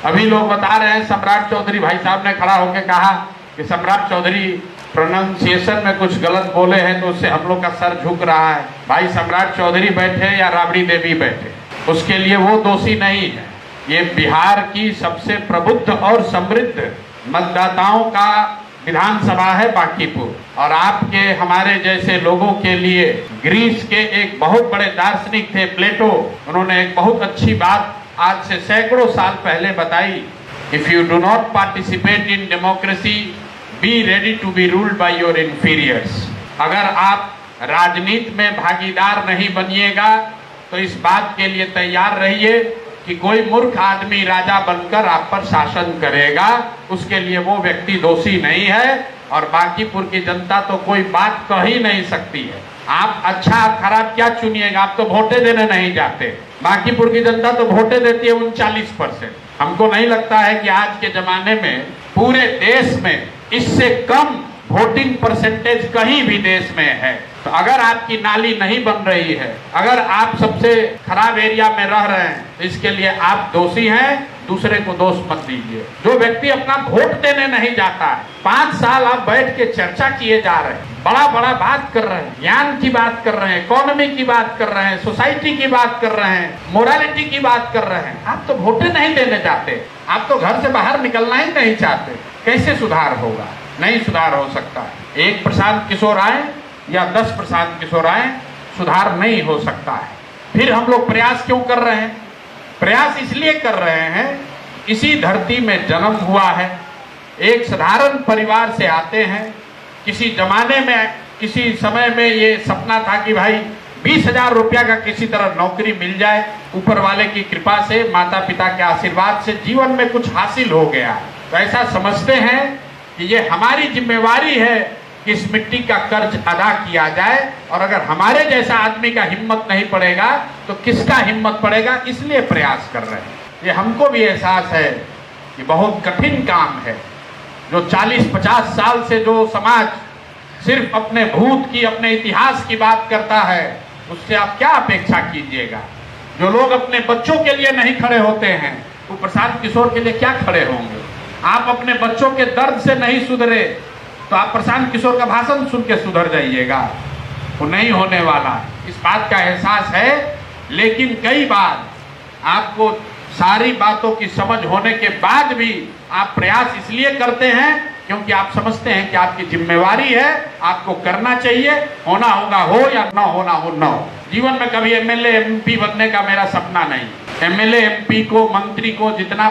अभी लोग बता रहे हैं सम्राट चौधरी भाई साहब ने खड़ा होकर कहा कि सम्राट चौधरी प्रोनाउंसिएशन में कुछ गलत बोले हैं तो उससे हम लोग का सर झुक रहा है। भाई सम्राट चौधरी बैठे या राबड़ी देवी बैठे, उसके लिए वो दोषी नहीं है। ये बिहार की सबसे प्रबुद्ध और समृद्ध मतदाताओं का विधानसभा है बांकीपुर, और आपके हमारे जैसे लोगों के लिए ग्रीस के एक बहुत बड़े दार्शनिक थे प्लेटो, उन्होंने एक बहुत अच्छी बात आज से सैकड़ों साल पहले बताई, if you do not participate in democracy be ready to be ruled by your inferiors. अगर आप राजनीति में भागीदार नहीं बनिएगा तो इस बात के लिए तैयार रहिए कि कोई मूर्ख आदमी राजा बनकर आप पर शासन करेगा, उसके लिए वो व्यक्ति दोषी नहीं है। और बांकीपुर की जनता तो कोई बात कह ही नहीं सकती है। आप अच्छा और खराब क्या चुनिएगा, आप तो वोटे देने नहीं जाते। बांकीपुर की जनता तो वोटे देती है 39%। हमको नहीं लगता है कि आज के जमाने में पूरे देश में इससे कम वोटिंग परसेंटेज कहीं भी देश में है। तो अगर आपकी नाली नहीं बन रही है, अगर आप सबसे खराब एरिया में रह रहे हैं, तो इसके लिए आप दोषी हैं, दूसरे को दोष मत दीजिए। जो व्यक्ति अपना वोट देने नहीं जाता है, 5 साल आप बैठ के चर्चा किए जा रहे हैं, बड़ा बड़ा बात कर रहे हैं, ज्ञान की बात कर रहे हैं, इकोनॉमी की बात कर रहे हैं, सोसाइटी की बात कर रहे हैं, मोरालिटी की बात कर रहे हैं, आप तो वोटे नहीं देने जाते, आप तो घर से बाहर निकलना ही नहीं चाहते। कैसे सुधार होगा? नहीं सुधार हो सकता। एक प्रशांत किशोर आए या 10 प्रशांत किशोर आए, सुधार नहीं हो सकता है। फिर हम लोग प्रयास क्यों कर रहे हैं? प्रयास इसलिए कर रहे हैं, इसी धरती में जन्म हुआ है, एक साधारण परिवार से आते हैं। किसी जमाने में, किसी समय में ये सपना था कि भाई 20,000 रुपया का किसी तरह नौकरी मिल जाए, ऊपर वाले की कृपा से, माता पिता के आशीर्वाद से जीवन में कुछ हासिल हो गया। तो ऐसा समझते हैं कि ये हमारी जिम्मेवारी है कि इस मिट्टी का कर्ज अदा किया जाए, और अगर हमारे जैसा आदमी का हिम्मत नहीं पड़ेगा तो किसका हिम्मत पड़ेगा, इसलिए प्रयास कर रहे हैं। ये हमको भी एहसास है कि बहुत कठिन काम है। जो 40-50 साल से जो समाज सिर्फ अपने भूत की, अपने इतिहास की बात करता है, उससे आप क्या अपेक्षा कीजिएगा? जो लोग अपने बच्चों के लिए नहीं खड़े होते हैं, वो प्रशांत किशोर के लिए क्या खड़े होंगे? आप अपने बच्चों के दर्द से नहीं सुधरे तो आप प्रशांत किशोर का भाषण सुन के सुधर जाइएगा, वो नहीं होने वाला। इस बात का एहसास है, लेकिन कई बार आपको सारी बातों की समझ होने के बाद भी आप प्रयास इसलिए करते हैं क्योंकि आप समझते हैं कि आपकी जिम्मेवारी है, आपको करना चाहिए। होना होगा हो या ना होना हो ना हो। जीवन में कभी एमएलए एमपी बनने का मेरा सपना नहीं। एमएलए एमपी को, मंत्री को जितना